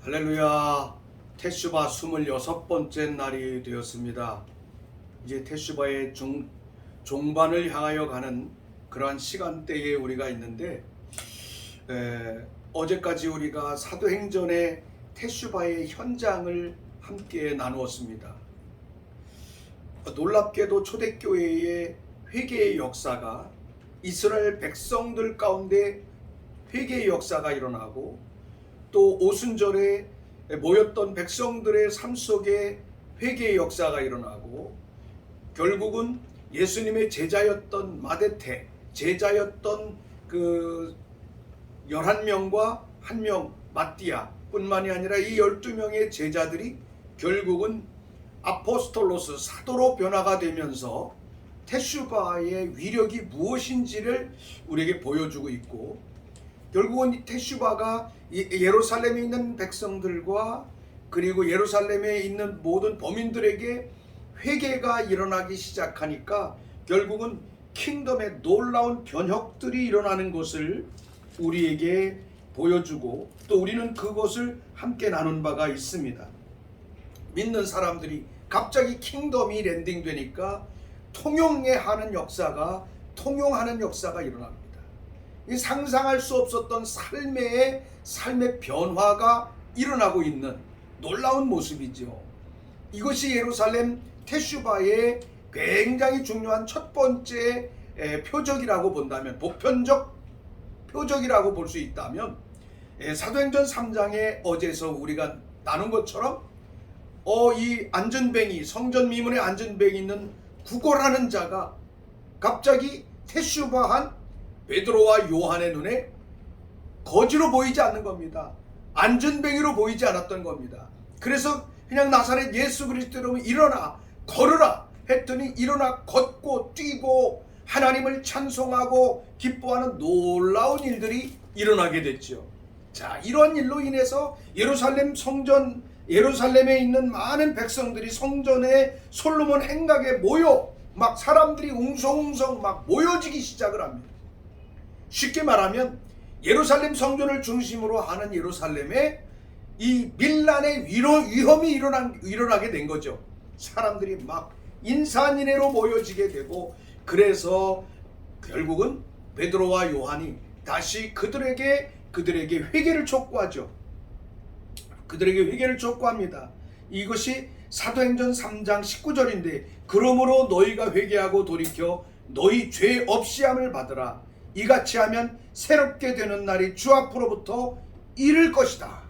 할렐루야. 테슈바 26번째 날이 되었습니다. 이제 테슈바의 종반을 향하여 가는 그러한 시간대에 우리가 있는데, 어제까지 우리가 사도행전의 테슈바의 현장을 함께 나누었습니다. 놀랍게도 초대교회의 회개의 역사가, 이스라엘 백성들 가운데 회개의 역사가 일어나고, 또 오순절에 모였던 백성들의 삶 속에 회개의 역사가 일어나고, 결국은 예수님의 제자였던 마데테, 제자였던 그 11명과 한 명 마띠아 뿐만이 아니라 이 12명의 제자들이 결국은 아포스톨로스, 사도로 변화가 되면서 테슈바의 위력이 무엇인지를 우리에게 보여주고 있고, 결국은 이 테슈바가 예루살렘에 있는 백성들과 그리고 예루살렘에 있는 모든 범인들에게 회개가 일어나기 시작하니까 결국은 킹덤의 놀라운 변혁들이 일어나는 것을 우리에게 보여주고, 또 우리는 그것을 함께 나눈 바가 있습니다. 믿는 사람들이 갑자기 킹덤이 랜딩되니까 통용하는 역사가 일어납니다. 이 상상할 수 없었던 삶의 변화가 일어나고 있는 놀라운 모습이죠. 이것이 예루살렘 테슈바의 굉장히 중요한 첫 번째 표적이라고 본다면, 보편적 표적이라고 볼 수 있다면, 사도행전 3장에 어제서 우리가 나눈 것처럼 이 안전뱅이, 성전 미문에 안전뱅이 있는 구걸하는 자가 갑자기 테슈바한 베드로와 요한의 눈에 거지로 보이지 않는 겁니다. 안전뱅이로 보이지 않았던 겁니다. 그래서 그냥 나사렛 예수 그리스도로 일어나 걸으라 했더니 일어나 걷고 뛰고 하나님을 찬송하고 기뻐하는 놀라운 일들이 일어나게 됐죠. 자, 이런 일로 인해서 예루살렘에 있는 많은 백성들이 성전에 솔로몬 행각에 모여 막 사람들이 웅성웅성 막 모여지기 시작을 합니다. 쉽게 말하면 예루살렘 성전을 중심으로 하는 예루살렘에 이 밀란의 위험이 일어나게 된 거죠. 사람들이 막 인산인해로 모여지게 되고, 그래서 결국은 베드로와 요한이 다시 그들에게 회개를 촉구하죠. 그들에게 회개를 촉구합니다. 이것이 사도행전 3장 19절인데, 그러므로 너희가 회개하고 돌이켜 너희 죄 없이함을 받으라. 이같이 하면 새롭게 되는 날이 주 앞으로부터 이를 것이다.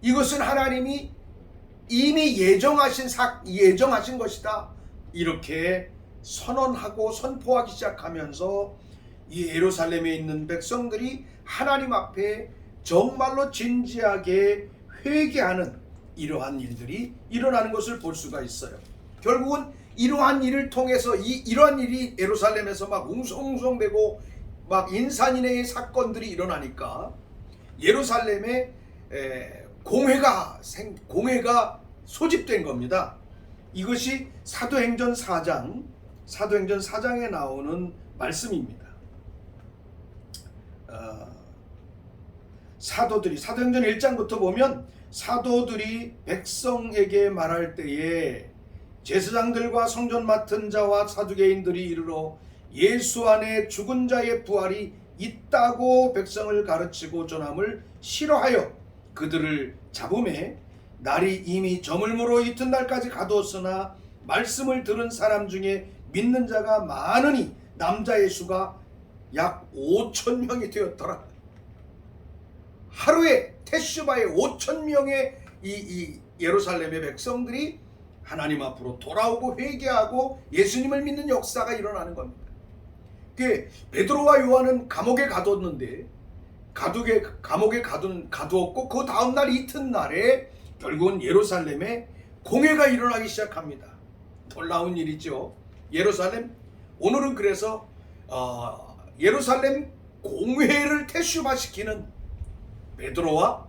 이것은 하나님이 이미 예정하신 것이다. 이렇게 선언하고 선포하기 시작하면서 이 예루살렘에 있는 백성들이 하나님 앞에 정말로 진지하게 회개하는 이러한 일들이 일어나는 것을 볼 수가 있어요. 결국은 이러한 일을 통해서 이러한 일이 예루살렘에서 막 웅성웅성되고 막 인산인해의 사건들이 일어나니까 예루살렘에 공회가 소집된 겁니다. 이것이 사도행전 4장에 나오는 말씀입니다. 사도행전 1장부터 보면 사도들이 백성에게 말할 때에 제사장들과 성전 맡은 자와 사두개인들이 이르러 예수 안에 죽은 자의 부활이 있다고 백성을 가르치고 전함을 싫어하여 그들을 잡음에, 날이 이미 저물므로 이튿날까지 가두었으나 말씀을 들은 사람 중에 믿는 자가 많으니 남자의 수가 약 5,000명이 되었더라. 하루에 테슈바의 5,000명의 이 예루살렘의 백성들이 하나님 앞으로 돌아오고 회개하고 예수님을 믿는 역사가 일어나는 겁니다. 베드로와 요한은 감옥에 가뒀는데, 감옥에 가두었고 그 다음날 이튿날에 결국은 예루살렘에 공회가 일어나기 시작합니다. 놀라운 일이죠. 오늘은 그래서 예루살렘 공회를 테슈바시키는 베드로와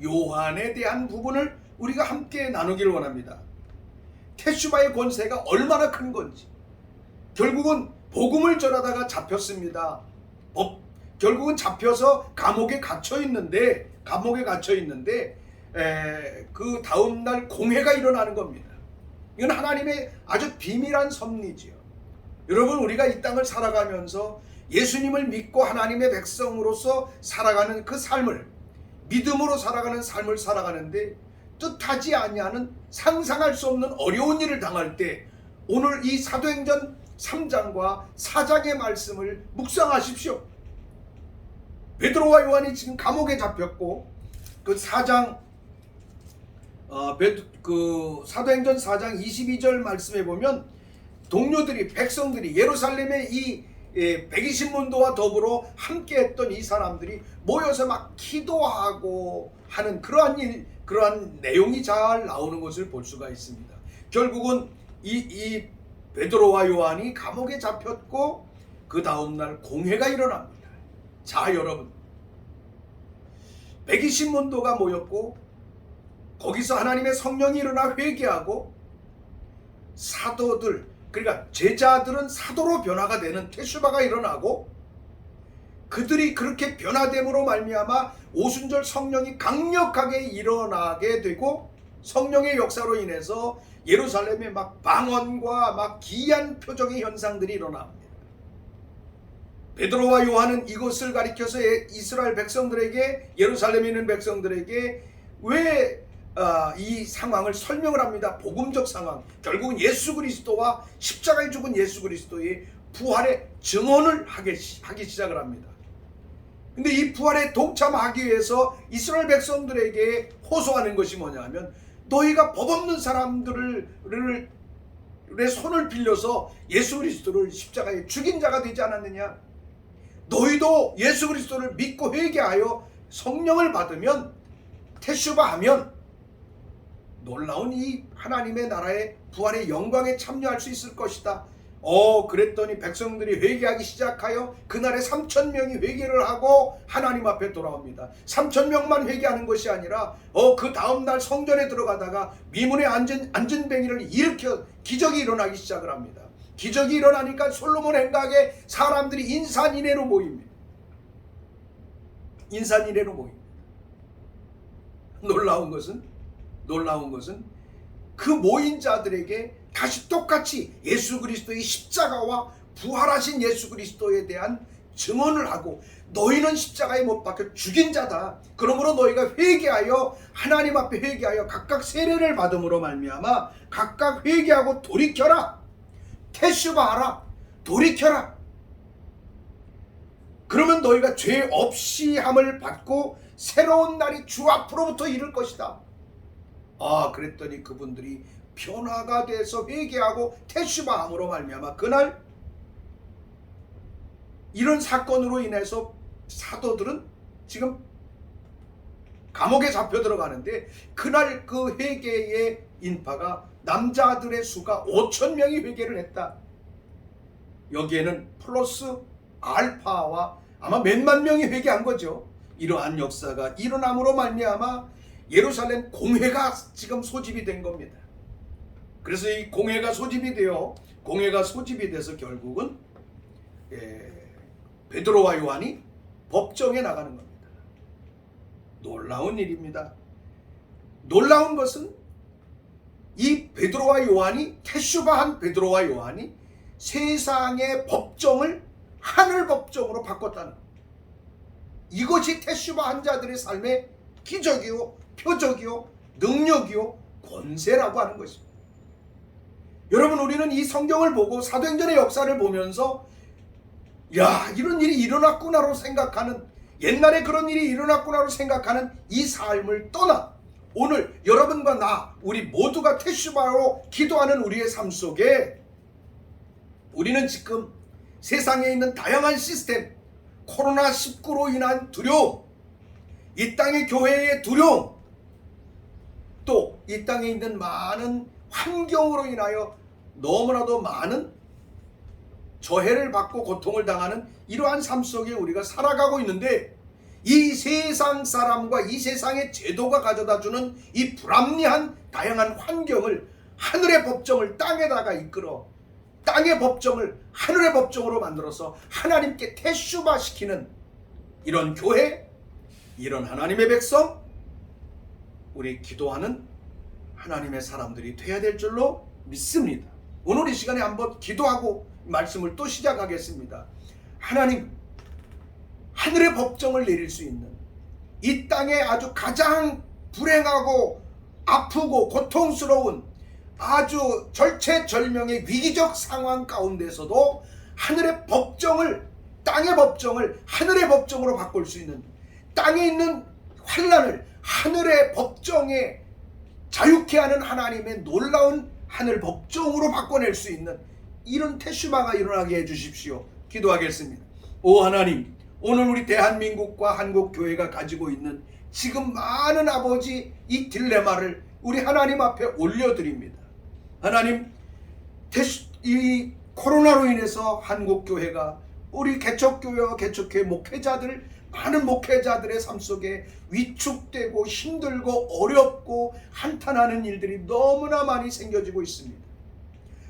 요한에 대한 부분을 우리가 함께 나누기를 원합니다. 테슈바의 권세가 얼마나 큰 건지, 결국은 복음을 전하다가 잡혔습니다. 결국은 잡혀서 감옥에 갇혀 있는데 그 다음날 공회가 일어나는 겁니다. 이건 하나님의 아주 비밀한 섭리지요. 여러분, 우리가 이 땅을 살아가면서 예수님을 믿고 하나님의 백성으로서 살아가는 그 삶을, 믿음으로 살아가는 삶을 살아가는데 뜻하지 아니하는, 상상할 수 없는 어려운 일을 당할 때 오늘 이 사도행전 3장과 4장의 말씀을 묵상하십시오. 베드로와 요한이 지금 감옥에 잡혔고, 그 4장 사도행전 4장 22절 말씀에 보면 동료들이, 백성들이, 예루살렘의 이 120문도와 더불어 함께했던 이 사람들이 모여서 막 기도하고 하는 그러한 내용이 잘 나오는 것을 볼 수가 있습니다. 결국은 이 베드로와 요한이 감옥에 잡혔고 그 다음날 공회가 일어납니다. 자, 여러분, 120문도가 모였고 거기서 하나님의 성령이 일어나 회개하고 사도들, 그러니까 제자들은 사도로 변화가 되는 태슈바가 일어나고, 그들이 그렇게 변화됨으로 말미암아 오순절 성령이 강력하게 일어나게 되고, 성령의 역사로 인해서 예루살렘에 막 방언과 막 기이한 표적의 현상들이 일어납니다. 베드로와 요한은 이것을 가리켜서 이스라엘 백성들에게, 예루살렘에 있는 백성들에게 왜 이 상황을 설명을 합니다. 복음적 상황, 결국은 예수 그리스도와 십자가에 죽은 예수 그리스도의 부활의 증언을 하기 시작을 합니다. 근데 이 부활에 동참하기 위해서 이스라엘 백성들에게 호소하는 것이 뭐냐 하면, 너희가 법 없는 사람들의 손을 빌려서 예수 그리스도를 십자가에 죽인 자가 되지 않았느냐? 너희도 예수 그리스도를 믿고 회개하여 성령을 받으면, 태슈바하면 놀라운 이 하나님의 나라의 부활의 영광에 참여할 수 있을 것이다. 그랬더니 백성들이 회개하기 시작하여 그날에 3,000명이 회개를 하고 하나님 앞에 돌아옵니다. 3,000명만 회개하는 것이 아니라 그 다음날 성전에 들어가다가 미문에 앉은 뱅이를 일으켜 기적이 일어나기 시작을 합니다. 기적이 일어나니까 솔로몬 행각에 사람들이 인산인해로 모입니다. 인산인해로 모입니다. 놀라운 것은 그 모인 자들에게 다시 똑같이 예수 그리스도의 십자가와 부활하신 예수 그리스도에 대한 증언을 하고, 너희는 십자가에 못 박혀 죽인 자다. 그러므로 너희가 회개하여 하나님 앞에 회개하여 각각 세례를 받음으로 말미암아 각각 회개하고 돌이켜라. 태슈바하라. 돌이켜라. 그러면 너희가 죄 없이 함을 받고 새로운 날이 주 앞으로부터 이를 것이다. 그랬더니 그분들이 변화가 돼서 회개하고 태슈바함으로 말미암아 그날 이런 사건으로 인해서 사도들은 지금 감옥에 잡혀 들어가는데, 그날 그 회개의 인파가, 남자들의 수가 5,000명이 회개를 했다. 여기에는 플러스 알파와 아마 몇만 명이 회개한 거죠. 이러한 역사가 일어남으로 말미암아 예루살렘 공회가 지금 소집이 된 겁니다. 그래서 이 공회가 소집이 돼서 결국은 베드로와 요한이 법정에 나가는 겁니다. 놀라운 일입니다. 놀라운 것은 이 베드로와 요한이, 태슈바한 베드로와 요한이 세상의 법정을 하늘 법정으로 바꿨다는 것. 이것이 태슈바한 자들의 삶의 기적이요, 표적이요, 능력이요, 권세라고 하는 것입니다. 여러분, 우리는 이 성경을 보고 사도행전의 역사를 보면서 이런 일이 일어났구나로 생각하는, 옛날에 그런 일이 일어났구나로 생각하는 이 삶을 떠나 오늘 여러분과 나, 우리 모두가 태슈바로 기도하는 우리의 삶 속에 우리는 지금 세상에 있는 다양한 시스템, 코로나19로 인한 두려움, 이 땅의 교회의 두려움, 또 이 땅에 있는 많은 환경으로 인하여 너무나도 많은 저해를 받고 고통을 당하는 이러한 삶 속에 우리가 살아가고 있는데, 이 세상 사람과 이 세상의 제도가 가져다주는 이 불합리한 다양한 환경을, 하늘의 법정을 땅에다가 이끌어 땅의 법정을 하늘의 법정으로 만들어서 하나님께 태슈바시키는 이런 교회, 이런 하나님의 백성, 우리 기도하는 하나님의 사람들이 돼야 될 줄로 믿습니다. 오늘 이 시간에 한번 기도하고 말씀을 또 시작하겠습니다. 하나님, 하늘의 법정을 내릴 수 있는 이 땅에 아주 가장 불행하고 아프고 고통스러운 아주 절체절명의 위기적 상황 가운데서도 하늘의 법정을, 땅의 법정을 하늘의 법정으로 바꿀 수 있는, 땅에 있는 환난을 하늘의 법정에 자유케 하는 하나님의 놀라운 하늘 법정으로 바꿔낼 수 있는 이런 테슈바가 일어나게 해주십시오. 기도하겠습니다. 오 하나님, 오늘 우리 대한민국과 한국교회가 가지고 있는 지금 많은 아버지 이 딜레마를 우리 하나님 앞에 올려드립니다. 하나님, 이 코로나로 인해서 한국교회가 우리 개척교회와 개척교회 목회자들, 많은 목회자들의 삶 속에 위축되고 힘들고 어렵고 한탄하는 일들이 너무나 많이 생겨지고 있습니다.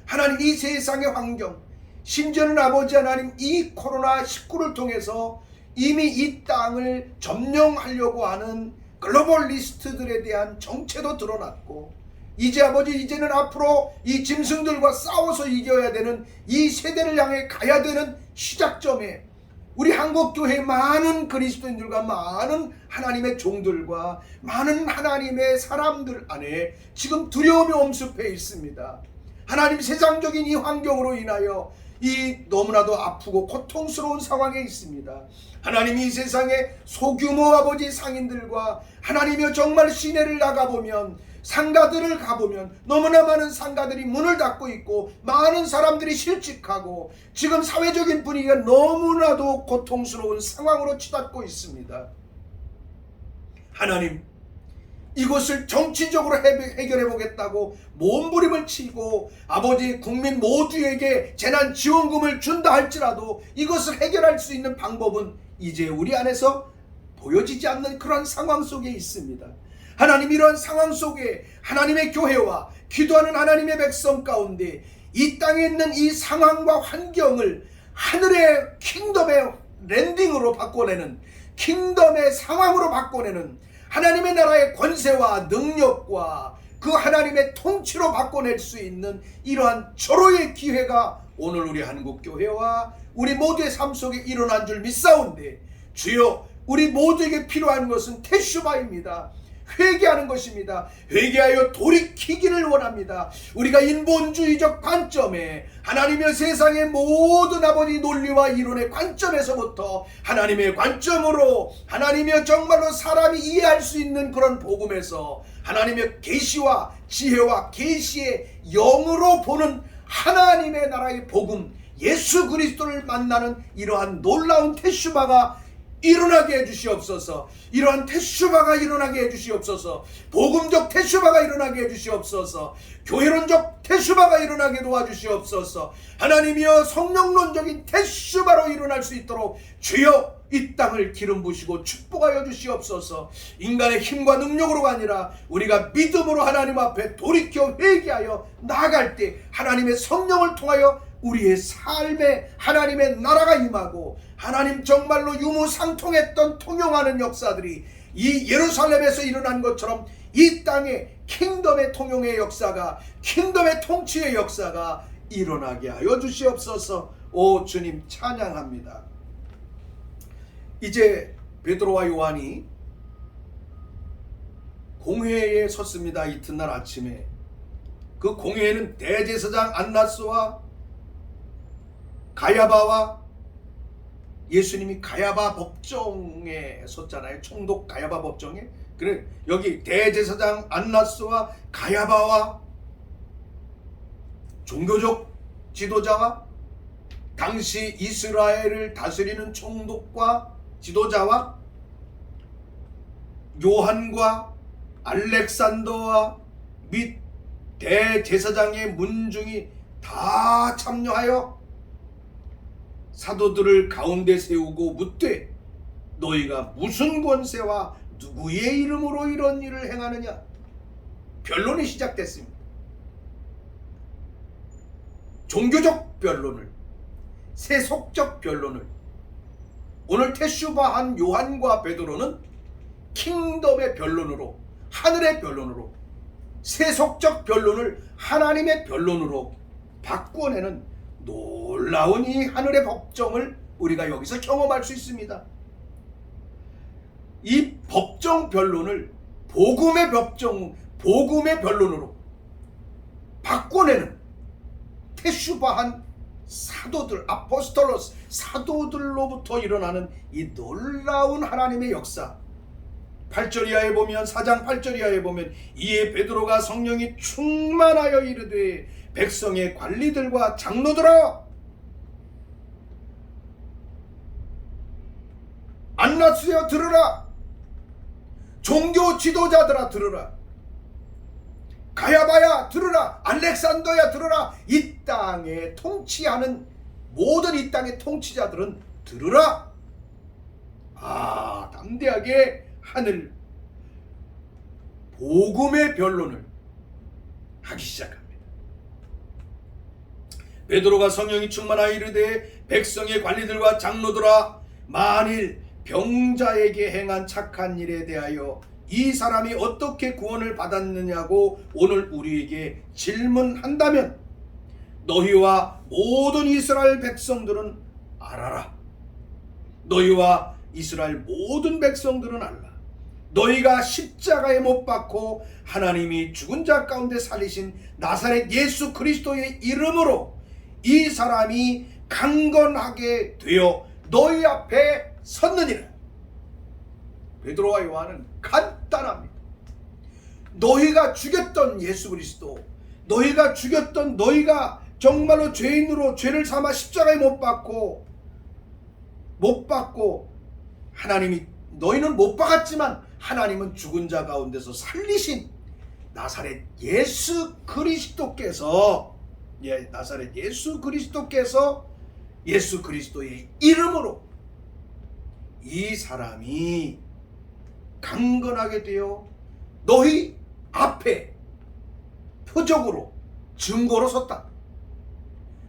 하나님, 이 세상의 환경, 심지어는 아버지 하나님, 이 코로나19를 통해서 이미 이 땅을 점령하려고 하는 글로벌리스트들에 대한 정체도 드러났고, 이제 아버지, 이제는 앞으로 이 짐승들과 싸워서 이겨야 되는 이 세대를 향해 가야 되는 시작점에 우리 한국교회 많은 그리스도인들과 많은 하나님의 종들과 많은 하나님의 사람들 안에 지금 두려움이 엄습해 있습니다. 하나님, 세상적인 이 환경으로 인하여 이 너무나도 아프고 고통스러운 상황에 있습니다. 하나님, 이 세상에 소규모 아버지 상인들과 하나님이여 정말 시내를 나가보면, 상가들을 가보면 너무나 많은 상가들이 문을 닫고 있고 많은 사람들이 실직하고 지금 사회적인 분위기가 너무나도 고통스러운 상황으로 치닫고 있습니다. 하나님, 이것을 정치적으로 해결해 보겠다고 몸부림을 치고 아버지 국민 모두에게 재난지원금을 준다 할지라도 이것을 해결할 수 있는 방법은 이제 우리 안에서 보여지지 않는 그런 상황 속에 있습니다. 하나님, 이러한 상황 속에 하나님의 교회와 기도하는 하나님의 백성 가운데 이 땅에 있는 이 상황과 환경을 하늘의 킹덤의 랜딩으로 바꿔내는, 킹덤의 상황으로 바꿔내는 하나님의 나라의 권세와 능력과 그 하나님의 통치로 바꿔낼 수 있는 이러한 절호의 기회가 오늘 우리 한국교회와 우리 모두의 삶 속에 일어난 줄 믿사온데, 주여, 우리 모두에게 필요한 것은 테슈바입니다. 회개하는 것입니다. 회개하여 돌이키기를 원합니다. 우리가 인본주의적 관점에 하나님의 세상의 모든 아버지 논리와 이론의 관점에서부터 하나님의 관점으로, 하나님의 정말로 사람이 이해할 수 있는 그런 복음에서 하나님의 계시와 지혜와 계시의 영으로 보는 하나님의 나라의 복음, 예수 그리스도를 만나는 이러한 놀라운 테슈바가 일어나게 해주시옵소서. 이러한 테슈바가 일어나게 해주시옵소서. 복음적 테슈바가 일어나게 해주시옵소서. 교회론적 테슈바가 일어나게 도와주시옵소서. 하나님이여, 성령론적인 테슈바로 일어날 수 있도록 주여 이 땅을 기름 부시고 축복하여 주시옵소서. 인간의 힘과 능력으로가 아니라 우리가 믿음으로 하나님 앞에 돌이켜 회개하여 나아갈 때 하나님의 성령을 통하여 우리의 삶에 하나님의 나라가 임하고, 하나님 정말로 유무상통했던 통용하는 역사들이 이 예루살렘에서 일어난 것처럼 이 땅에 킹덤의 통용의 역사가, 킹덤의 통치의 역사가 일어나게 하여 주시옵소서. 오 주님, 찬양합니다. 이제 베드로와 요한이 공회에 섰습니다. 이튿날 아침에. 그 공회에는 대제사장 안나스와 가야바와, 예수님이 가야바 법정에 섰잖아요. 총독 가야바 법정에. 그래, 여기 대제사장 안나스와 가야바와 종교적 지도자와 당시 이스라엘을 다스리는 총독과 지도자와 요한과 알렉산더와 및 대제사장의 문중이 다 참여하여 사도들을 가운데 세우고 묻되, 너희가 무슨 권세와 누구의 이름으로 이런 일을 행하느냐? 변론이 시작됐습니다. 종교적 변론을, 세속적 변론을, 오늘 테슈바한 요한과 베드로는 킹덤의 변론으로, 하늘의 변론으로, 세속적 변론을 하나님의 변론으로 바꾸어내는 놀라운 이 하늘의 법정을 우리가 여기서 경험할 수 있습니다. 이 법정 변론을 복음의 변론으로 바꿔내는 테슈바한 사도들, 아포스톨로스, 사도들로부터 일어나는 이 놀라운 하나님의 역사. 8절 이하에 보면, 4장 8절 이하에 보면, 이에 베드로가 성령이 충만하여 이르되 백성의 관리들과 장로들아, 안나스여 들으라, 종교 지도자들아 들으라, 가야바야 들으라, 알렉산더야 들으라, 이 땅에 통치하는 모든 이 땅의 통치자들은 들으라. 담대하게 하늘 복음의 변론을 하기 시작합니다. 베드로가 성령이 충만하여 이르되 백성의 관리들과 장로들아, 만일 병자에게 행한 착한 일에 대하여 이 사람이 어떻게 구원을 받았느냐고 오늘 우리에게 질문한다면 너희와 모든 이스라엘 백성들은 알아라. 너희와 이스라엘 모든 백성들은 알라. 너희가 십자가에 못 박고 하나님이 죽은 자 가운데 살리신 나사렛 예수 그리스도의 이름으로 이 사람이 강건하게 되어 너희 앞에 섰느니라. 베드로와 요한은 간단합니다. 너희가 죽였던 예수 그리스도, 너희가 죽였던, 너희가 정말로 죄인으로 죄를 삼아 십자가에 못 박고 하나님이, 너희는 못 박았지만 하나님은 죽은 자 가운데서 살리신 나사렛 예수 그리스도께서, 나사렛 예수 그리스도께서 예수 그리스도의 이름으로 이 사람이 강건하게 되어 너희 앞에 표적으로, 증거로 섰다.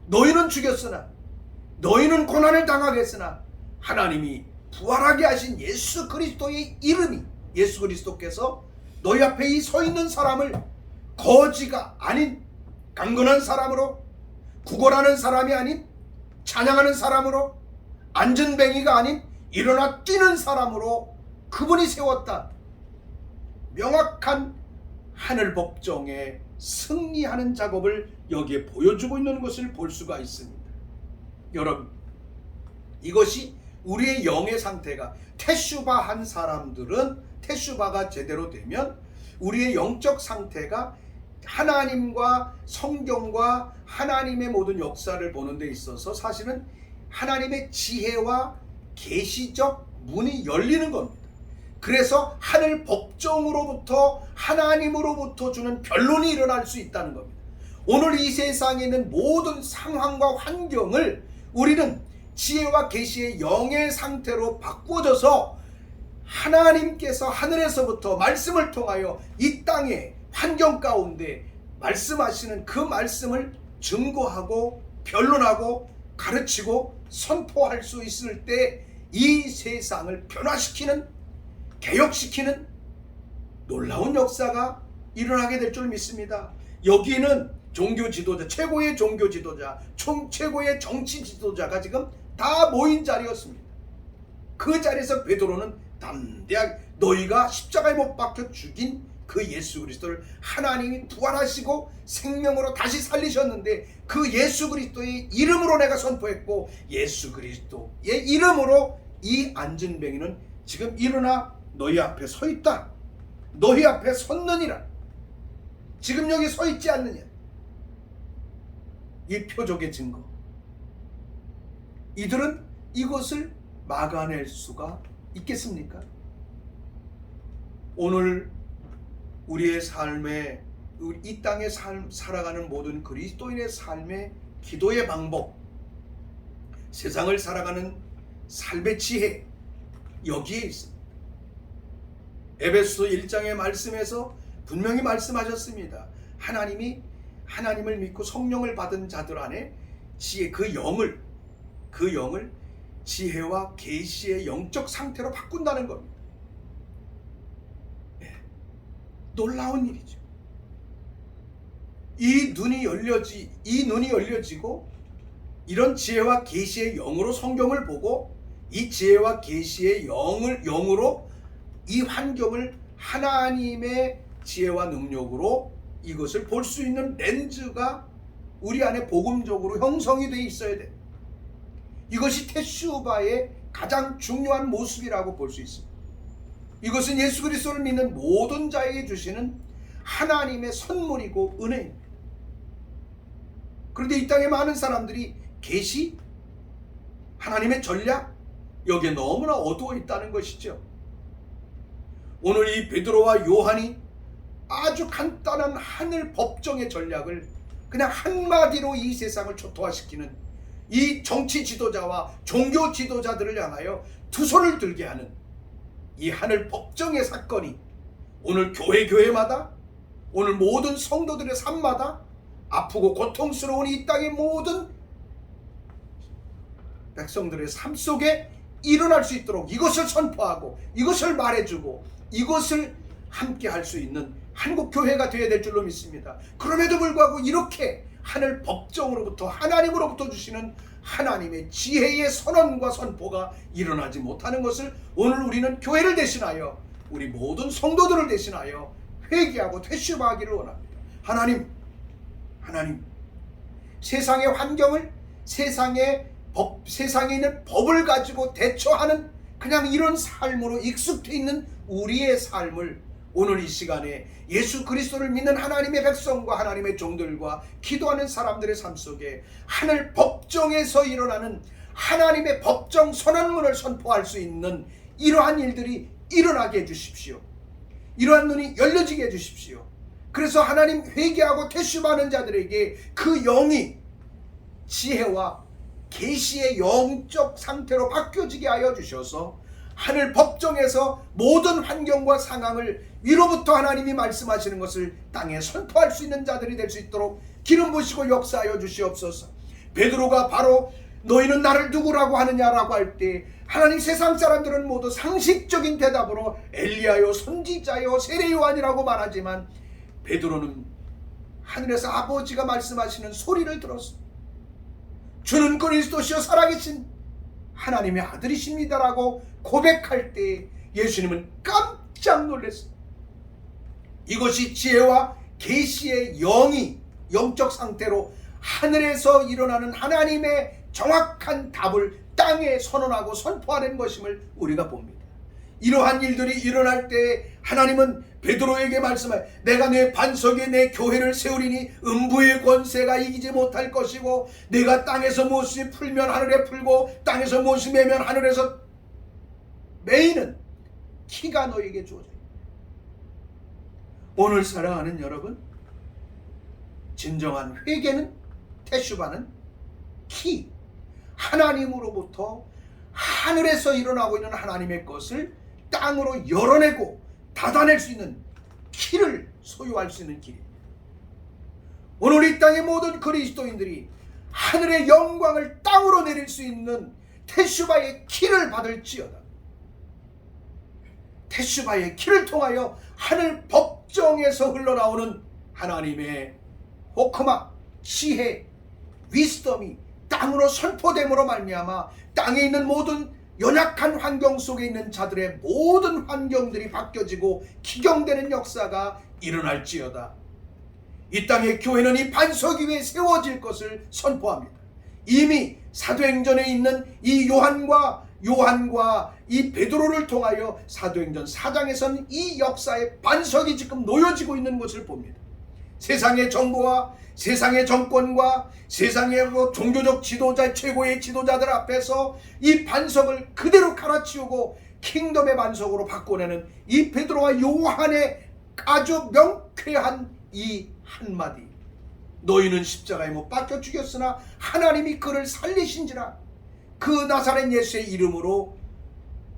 너희는 죽였으나, 너희는 고난을 당하겠으나 하나님이 부활하게 하신 예수 그리스도의 이름이, 예수 그리스도께서 너희 앞에 이 서 있는 사람을 거지가 아닌 강건한 사람으로, 구걸하는 사람이 아닌 찬양하는 사람으로, 안전뱅이가 아닌 일어나 뛰는 사람으로 그분이 세웠다. 명확한 하늘 법정에 승리하는 작업을 여기에 보여주고 있는 것을 볼 수가 있습니다. 여러분, 이것이 우리의 영의 상태가, 테슈바한 사람들은, 테슈바가 제대로 되면 우리의 영적 상태가 하나님과 성경과 하나님의 모든 역사를 보는 데 있어서 사실은 하나님의 지혜와 계시적 문이 열리는 겁니다. 그래서 하늘 법정으로부터, 하나님으로부터 주는 변론이 일어날 수 있다는 겁니다. 오늘 이 세상에 있는 모든 상황과 환경을 우리는 지혜와 계시의 영의 상태로 바꾸어져서 하나님께서 하늘에서부터 말씀을 통하여 이 땅의 환경 가운데 말씀하시는 그 말씀을 증거하고 변론하고 가르치고 선포할 수 있을 때 이 세상을 변화시키는, 개혁시키는 놀라운 역사가 일어나게 될 줄 믿습니다. 여기는 종교 지도자, 최고의 종교 지도자, 최고의 정치 지도자가 지금 다 모인 자리였습니다. 그 자리에서 베드로는 담대하게 너희가 십자가에 못 박혀 죽인 그 예수 그리스도를 하나님이 부활하시고 생명으로 다시 살리셨는데 그 예수 그리스도의 이름으로 내가 선포했고 예수 그리스도의 이름으로 이 안전뱅이는 지금 일어나 너희 앞에 서 있다. 너희 앞에 섰느니라. 지금 여기 서 있지 않느냐. 이 표적의 증거. 이들은 이것을 막아낼 수가 있겠습니까? 오늘 우리의 삶에, 이 땅에 살아가는 모든 그리스도인의 삶의 기도의 방법, 세상을 살아가는 삶의 지혜, 여기에 있습니다. 에베소 1장의 말씀에서 분명히 말씀하셨습니다. 하나님을 믿고 성령을 받은 자들 안에 지혜, 그 영을 지혜와 계시의 영적 상태로 바꾼다는 겁니다. 네. 놀라운 일이죠. 이 눈이 열려지고 이런 지혜와 계시의 영으로 성경을 보고 이 지혜와 계시의 영으로 이 환경을 하나님의 지혜와 능력으로 이것을 볼 수 있는 렌즈가 우리 안에 복음적으로 형성이 되어 있어야 돼. 이것이 테슈바의 가장 중요한 모습이라고 볼 수 있습니다. 이것은 예수 그리스도를 믿는 모든 자에게 주시는 하나님의 선물이고 은혜입니다. 그런데 이 땅에 많은 사람들이 계시, 하나님의 전략, 여기에 너무나 어두워 있다는 것이죠. 오늘 이 베드로와 요한이 아주 간단한 하늘 법정의 전략을 그냥 한마디로 이 세상을 초토화시키는 이 정치 지도자와 종교 지도자들을 향하여 두 손을 들게 하는 이 하늘 법정의 사건이 오늘 교회마다, 오늘 모든 성도들의 삶마다 아프고 고통스러운 이 땅의 모든 백성들의 삶 속에 일어날 수 있도록 이것을 선포하고 이것을 말해주고 이것을 함께 할 수 있는 한국교회가 되어야 될 줄로 믿습니다. 그럼에도 불구하고 이렇게 하늘 법정으로부터 하나님으로부터 주시는 하나님의 지혜의 선언과 선포가 일어나지 못하는 것을 오늘 우리는 교회를 대신하여 우리 모든 성도들을 대신하여 회개하고 퇴심하기를 원합니다. 하나님, 세상의 환경을 세상에 있는 법을 가지고 대처하는 그냥 이런 삶으로 익숙해 있는 우리의 삶을 오늘 이 시간에 예수 그리스도를 믿는 하나님의 백성과 하나님의 종들과 기도하는 사람들의 삶 속에 하늘 법정에서 일어나는 하나님의 법정 선언문을 선포할 수 있는 이러한 일들이 일어나게 해주십시오. 이러한 눈이 열려지게 해주십시오. 그래서 하나님 회개하고 퇴심하는 자들에게 그 영이 지혜와 계시의 영적 상태로 바뀌어지게 하여 주셔서 하늘 법정에서 모든 환경과 상황을 위로부터 하나님이 말씀하시는 것을 땅에 선포할 수 있는 자들이 될 수 있도록 기름 부으시고 역사하여 주시옵소서. 베드로가 바로 너희는 나를 누구라고 하느냐라고 할 때 하나님 세상 사람들은 모두 상식적인 대답으로 엘리야요 선지자요 세례 요한이라고 말하지만 베드로는 하늘에서 아버지가 말씀하시는 소리를 들었어. 주는 그리스도시요 살아계신 하나님의 아들이십니다라고 고백할 때 예수님은 깜짝 놀랐어요. 이것이 지혜와 계시의 영이 영적 상태로 하늘에서 일어나는 하나님의 정확한 답을 땅에 선언하고 선포하는 것임을 우리가 봅니다. 이러한 일들이 일어날 때 하나님은 베드로에게 말씀하여 내가 내 반석에 내 교회를 세우리니 음부의 권세가 이기지 못할 것이고 내가 땅에서 무엇이 풀면 하늘에 풀고 땅에서 무엇이 매면 하늘에서 매이는 키가 너에게 주어져. 오늘 사랑하는 여러분, 진정한 회개는 테슈바는 키, 하나님으로부터 하늘에서 일어나고 있는 하나님의 것을 땅으로 열어내고 닫아낼 수 있는 키를 소유할 수 있는 길입니다. 오늘 이 땅의 모든 그리스도인들이 하늘의 영광을 땅으로 내릴 수 있는 테슈바의 키를 받을지어다. 테슈바의 키를 통하여 하늘 법정에서 흘러나오는 하나님의 호크마, 지혜, 위스덤이 땅으로 선포됨으로 말미암아 땅에 있는 모든 연약한 환경 속에 있는 자들의 모든 환경들이 바뀌어지고 기경되는 역사가 일어날지어다. 이 땅의 교회는 이 반석 위에 세워질 것을 선포합니다. 이미 사도행전에 있는 이 요한과 이 베드로를 통하여 사도행전 4장에서는 이 역사의 반석이 지금 놓여지고 있는 것을 봅니다. 세상의 정부와 세상의 정권과 세상의 종교적 지도자, 최고의 지도자들 앞에서 이 반석을 그대로 갈아치우고 킹덤의 반석으로 바꿔내는 이 베드로와 요한의 아주 명쾌한 이 한마디, 너희는 십자가에 못 박혀 죽였으나 하나님이 그를 살리신지라. 그 나사렛 예수의 이름으로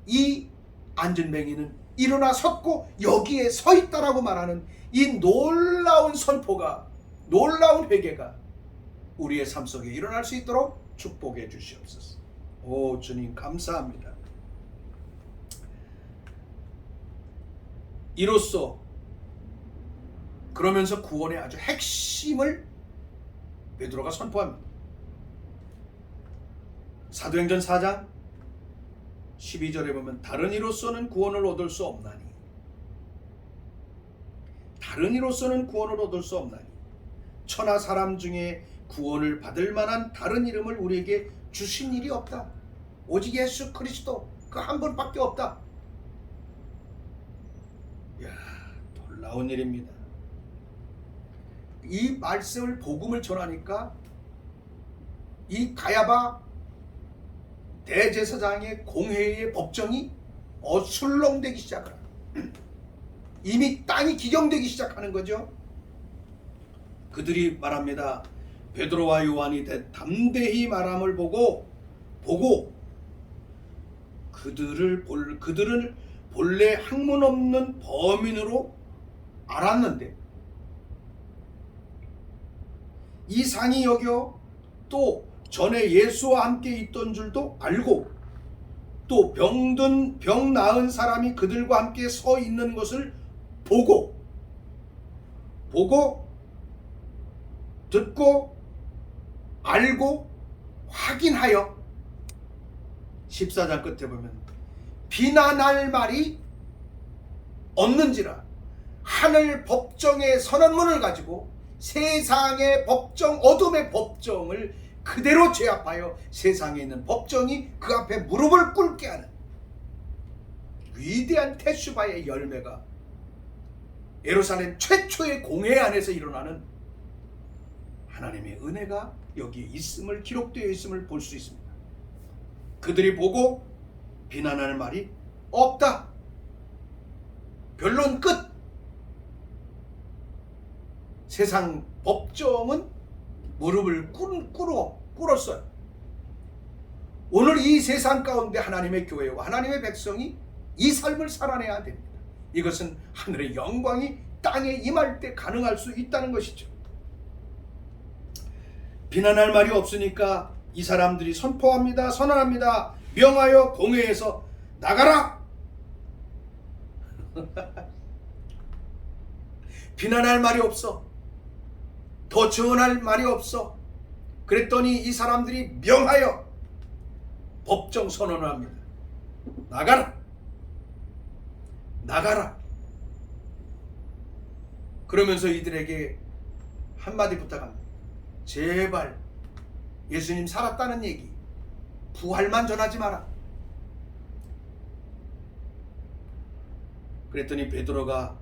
이 안전뱅이는 일어나 섰고 여기에 서 있다라고 말하는 이 놀라운 선포가, 놀라운 회개가 우리의 삶 속에 일어날 수 있도록 축복해 주시옵소서. 오 주님 감사합니다. 이로써 그러면서 구원의 아주 핵심을 베드로가 선포합니다. 사도행전 4장 12절에 보면 다른 이로서는 구원을 얻을 수 없나니, 다른 이로서는 구원을 얻을 수 없나니 천하 사람 중에 구원을 받을 만한 다른 이름을 우리에게 주신 일이 없다. 오직 예수 그리스도 그 한 분밖에 없다. 이야, 놀라운 일입니다. 이 말씀을 복음을 전하니까 이 가야바 대제사장의 공회의 법정이 어술렁대기 시작하라. 이미 땅이 기경되기 시작하는 거죠. 그들이 말합니다. 베드로와 요한이 담대히 말함을 보고 그들은 본래 학문 없는 범인으로 알았는데 이상히 여겨 또 전에 예수와 함께 있던 줄도 알고 또 병 나은 사람이 그들과 함께 서 있는 것을 보고 듣고 알고 확인하여 14장 끝에 보면 비난할 말이 없는지라 하늘 법정의 선언문을 가지고 세상의 법정 어둠의 법정을 그대로 제압하여 세상에 있는 법정이 그 앞에 무릎을 꿇게 하는 위대한 테슈바의 열매가 예루살렘 최초의 공회 안에서 일어나는 하나님의 은혜가 여기에 있음을 기록되어 있음을 볼 수 있습니다. 그들이 보고 비난하는 말이 없다. 변론 끝. 세상 법정은 무릎을 꿇었어요. 오늘 이 세상 가운데 하나님의 교회와 하나님의 백성이 이 삶을 살아내야 됩니다. 이것은 하늘의 영광이 땅에 임할 때 가능할 수 있다는 것이죠. 비난할 말이 없으니까 이 사람들이 선언합니다. 명하여 공회에서 나가라. 비난할 말이 없어. 더 증언할 말이 없어. 그랬더니 이 사람들이 명하여 법정 선언을 합니다. 나가라. 그러면서 이들에게 한마디 부탁합니다. 제발 예수님 살았다는 얘기, 부활만 전하지 마라. 그랬더니 베드로가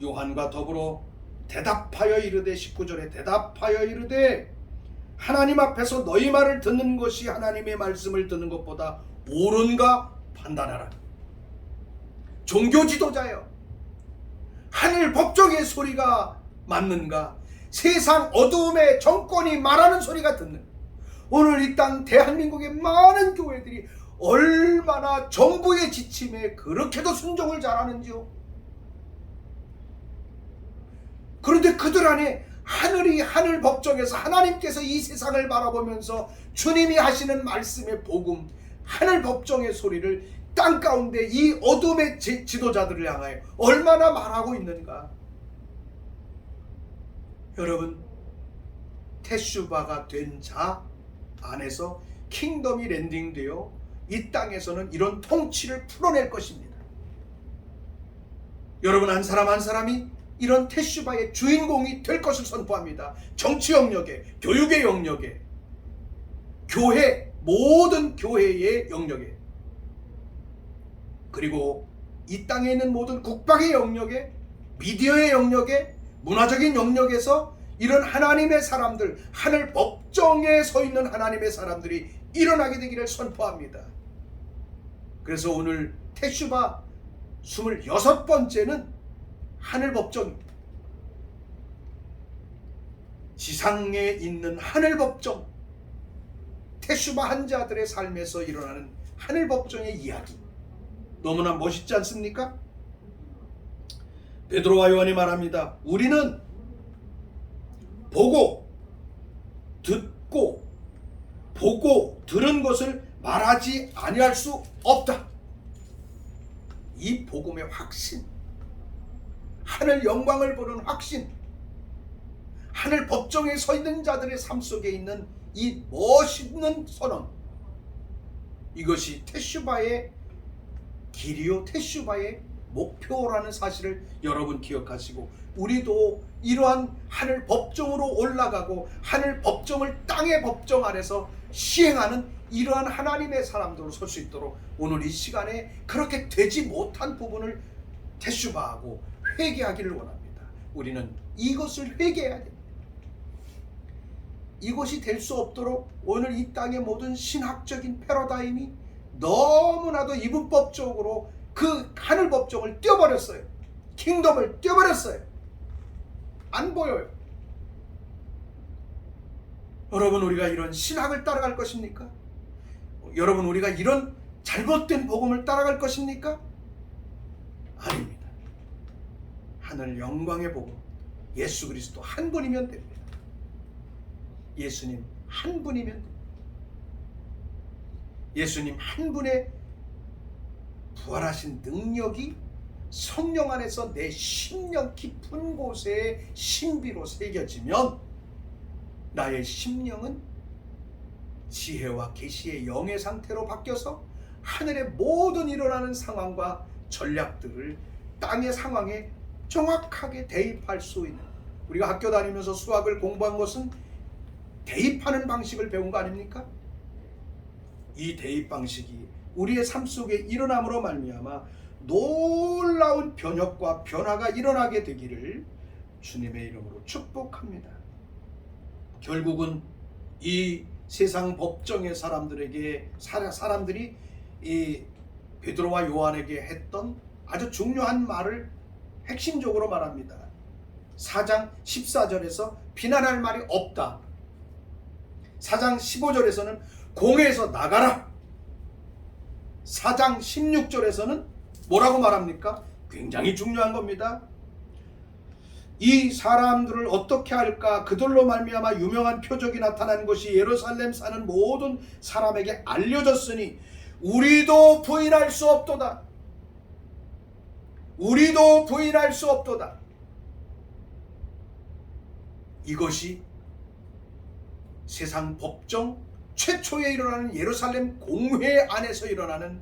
요한과 더불어 대답하여 이르되 19절에 대답하여 이르되 하나님 앞에서 너희 말을 듣는 것이 하나님의 말씀을 듣는 것보다 옳은가 판단하라. 종교 지도자여, 하늘 법정의 소리가 맞는가, 세상 어두움의 정권이 말하는 소리가 듣는, 오늘 이 땅 대한민국의 많은 교회들이 얼마나 정부의 지침에 그렇게도 순종을 잘하는지요. 그런데 그들 안에 하늘 법정에서 하나님께서 이 세상을 바라보면서 주님이 하시는 말씀의 복음, 하늘 법정의 소리를 땅 가운데 이 어둠의 지도자들을 향하여 얼마나 말하고 있는가. 여러분, 테슈바가 된 자 안에서 킹덤이 랜딩되어 이 땅에서는 이런 통치를 풀어낼 것입니다. 여러분, 한 사람 한 사람이 이런 테슈바의 주인공이 될 것을 선포합니다. 정치 영역에, 교육의 영역에, 모든 교회의 영역에, 그리고 이 땅에 있는 모든 국방의 영역에, 미디어의 영역에, 문화적인 영역에서 이런 하나님의 사람들, 하늘 법정에 서 있는 하나님의 사람들이 일어나게 되기를 선포합니다. 그래서 오늘 테슈바 26번째는 하늘 법정입니다. 지상에 있는 하늘 법정, 테슈바 한자들의 삶에서 일어나는 하늘 법정의 이야기, 너무나 멋있지 않습니까? 베드로와 요한이 말합니다. 우리는 보고 들은 것을 말하지 아니할 수 없다. 이 복음의 확신, 하늘 영광을 보는 확신, 하늘 법정에 서 있는 자들의 삶 속에 있는 이 멋있는 선언, 이것이 테슈바의 길이요 테슈바의 목표라는 사실을 여러분 기억하시고, 우리도 이러한 하늘 법정으로 올라가고 하늘 법정을 땅의 법정 아래서 시행하는 이러한 하나님의 사람들로 설 수 있도록 오늘 이 시간에 그렇게 되지 못한 부분을 테슈바하고 회개하기를 원합니다. 우리는 이것을 회개해야 됩니다. 이것이 될 수 없도록 오늘 이 땅의 모든 신학적인 패러다임이 너무나도 이분법적으로 그 하늘 법정을 떼어버렸어요. 킹덤을 떼어버렸어요. 안 보여요. 여러분, 우리가 이런 신학을 따라갈 것입니까? 여러분, 우리가 이런 잘못된 복음을 따라갈 것입니까? 아닙니다. 하늘 영광의 복음, 예수 그리스도 한 분이면 됩니다. 예수님 한 분이면 됩니다. 예수님 한 분의 부활하신 능력이 성령 안에서 내 심령 깊은 곳에 신비로 새겨지면 나의 심령은 지혜와 계시의 영의 상태로 바뀌어서 하늘의 모든 일어나는 상황과 전략들을 땅의 상황에 정확하게 대입할 수 있는, 우리가 학교 다니면서 수학을 공부한 것은 대입하는 방식을 배운 거 아닙니까? 이 대입 방식이 우리의 삶 속에 일어남으로 말미암아 놀라운 변혁과 변화가 일어나게 되기를 주님의 이름으로 축복합니다. 결국은 이 세상 법정의 사람들이 이 베드로와 요한에게 했던 아주 중요한 말을 핵심적으로 말합니다. 4장 14절에서 비난할 말이 없다. 4장 15절에서는 공회에서 나가라. 4장 16절에서는 뭐라고 말합니까? 굉장히 중요한 겁니다. 이 사람들을 어떻게 할까? 그들로 말미암아 유명한 표적이 나타난 것이 예루살렘 사는 모든 사람에게 알려졌으니 우리도 부인할 수 없도다. 우리도 부인할 수 없도다. 이것이 세상 법정 최초에 일어나는 예루살렘 공회 안에서 일어나는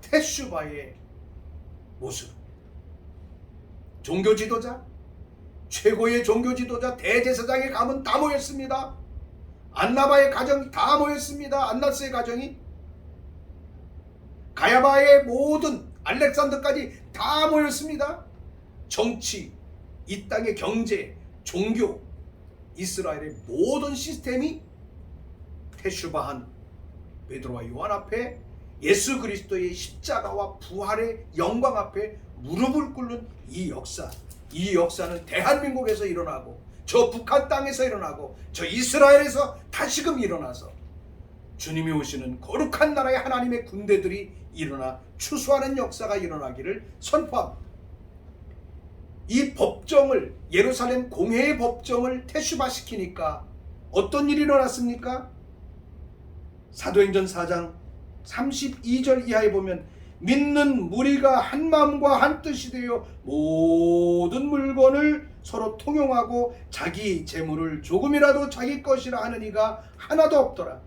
테슈바의 모습. 종교 지도자, 최고의 종교 지도자, 대제사장의 가문 다 모였습니다. 안나바의 가정이 다 모였습니다. 안나스의 가정이, 가야바의 모든 알렉산더까지 다 모였습니다. 정치, 이 땅의 경제, 종교, 이스라엘의 모든 시스템이 테슈바한 베드로와 요한 앞에 예수 그리스도의 십자가와 부활의 영광 앞에 무릎을 꿇는 이 역사, 이 역사는 대한민국에서 일어나고 저 북한 땅에서 일어나고 저 이스라엘에서 다시금 일어나서 주님이 오시는 거룩한 나라의 하나님의 군대들이 일어나 추수하는 역사가 일어나기를 선포합니다. 이 법정을, 예루살렘 공회의 법정을 테슈바시키니까 어떤 일이 일어났습니까? 사도행전 4장 32절 이하에 보면 믿는 무리가 한 마음과 한 뜻이 되어 모든 물건을 서로 통용하고 자기 재물을 조금이라도 자기 것이라 하는 이가 하나도 없더라.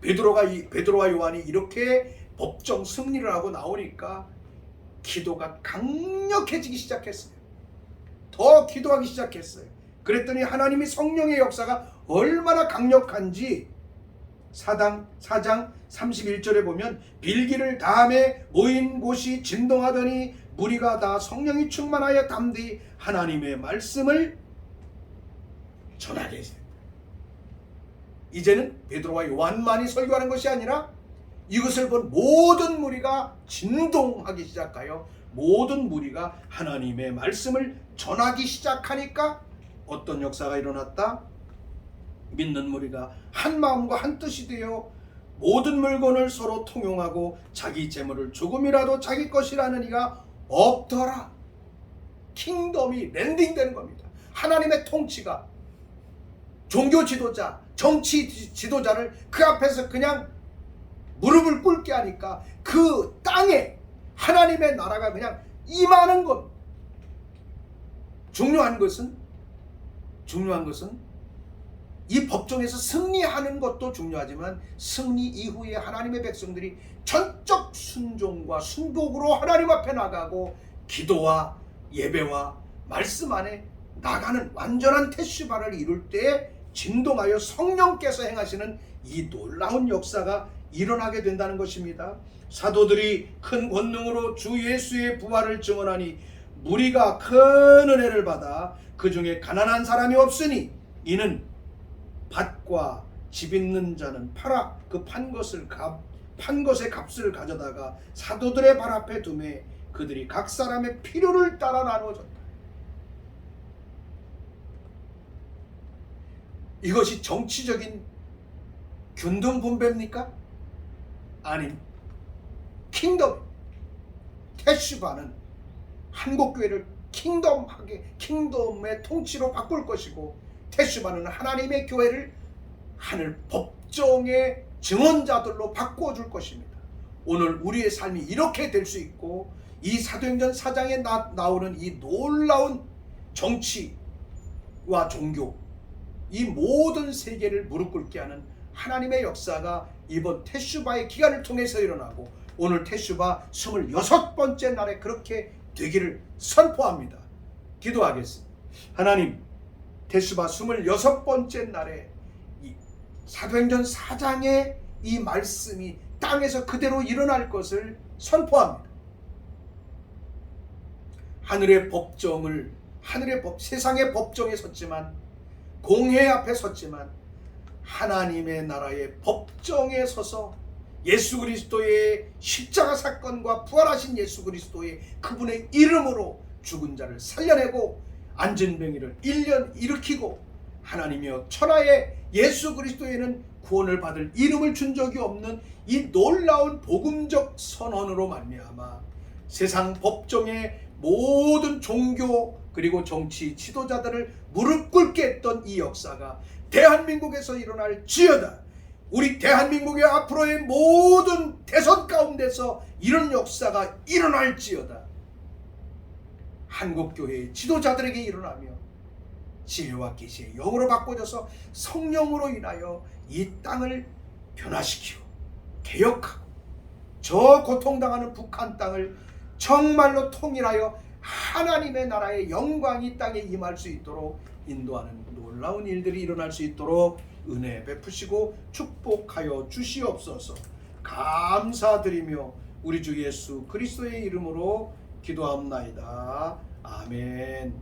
베드로와 요한이 이렇게 법정 승리를 하고 나오니까 기도가 강력해지기 시작했어요. 더 기도하기 시작했어요. 그랬더니 하나님이 성령의 역사가 얼마나 강력한지 4장 31절에 보면 빌기를 다음에 모인 곳이 진동하더니 무리가 다 성령이 충만하여 담대히 하나님의 말씀을 전하게 했어요. 이제는 베드로와 요한만이 설교하는 것이 아니라 이것을 본 모든 무리가 진동하기 시작하여 모든 무리가 하나님의 말씀을 전하기 시작하니까 어떤 역사가 일어났다? 믿는 무리가 한 마음과 한 뜻이 되어 모든 물건을 서로 통용하고 자기 재물을 조금이라도 자기 것이라는 이가 없더라. 킹덤이 랜딩되는 겁니다. 하나님의 통치가 종교 지도자, 정치 지도자를 그 앞에서 그냥 무릎을 꿇게 하니까 그 땅에 하나님의 나라가 그냥 임하는 것. 중요한 것은 이 법정에서 승리하는 것도 중요하지만 승리 이후에 하나님의 백성들이 전적 순종과 순복으로 하나님 앞에 나가고 기도와 예배와 말씀 안에 나가는 완전한 테슈바를 이룰 때에 진동하여 성령께서 행하시는 이 놀라운 역사가 일어나게 된다는 것입니다. 사도들이 큰 권능으로 주 예수의 부활을 증언하니 무리가 큰 은혜를 받아 그 중에 가난한 사람이 없으니 이는 밭과 집 있는 자는 팔아 그 판 것의 값을 가져다가 사도들의 발 앞에 두매 그들이 각 사람의 필요를 따라 나누어졌다. 이것이 정치적인 균등 분배입니까? 아니, 테슈바는 한국교회를 킹덤의 통치로 바꿀 것이고, 테슈바는 하나님의 교회를 하늘 법정의 증언자들로 바꿔줄 것입니다. 오늘 우리의 삶이 이렇게 될 수 있고, 이 사도행전 4장에 나오는 이 놀라운 정치와 종교, 이 모든 세계를 무릎 꿇게 하는 하나님의 역사가 이번 테슈바의 기간을 통해서 일어나고, 오늘 테슈바 26번째 날에 그렇게 되기를 선포합니다. 기도하겠습니다. 하나님, 테슈바 26번째 날에 이 사도행전 4장의 이 말씀이 땅에서 그대로 일어날 것을 선포합니다. 세상의 법정에 섰지만, 공회 앞에 섰지만 하나님의 나라의 법정에 서서 예수 그리스도의 십자가 사건과 부활하신 예수 그리스도의 그분의 이름으로 죽은 자를 살려내고 앉은 병이를 1년 일으키고, 하나님이여 천하의 예수 그리스도에는 구원을 받을 이름을 준 적이 없는 이 놀라운 복음적 선언으로 말미암아 세상 법정의 모든 종교 그리고 정치 지도자들을 무릎 꿇게 했던 이 역사가 대한민국에서 일어날 지어다. 우리 대한민국의 앞으로의 모든 대선 가운데서 이런 역사가 일어날 지어다. 한국교회의 지도자들에게 일어나며 지혜와 계시의 영으로 바꿔져서 성령으로 인하여 이 땅을 변화시키고 개혁하고, 저 고통당하는 북한 땅을 정말로 통일하여 하나님의 나라의 영광이 이 땅에 임할 수 있도록 인도하는 놀라운 일들이 일어날 수 있도록 은혜 베푸시고 축복하여 주시옵소서. 감사드리며 우리 주 예수 그리스도의 이름으로 기도합나이다. 아멘.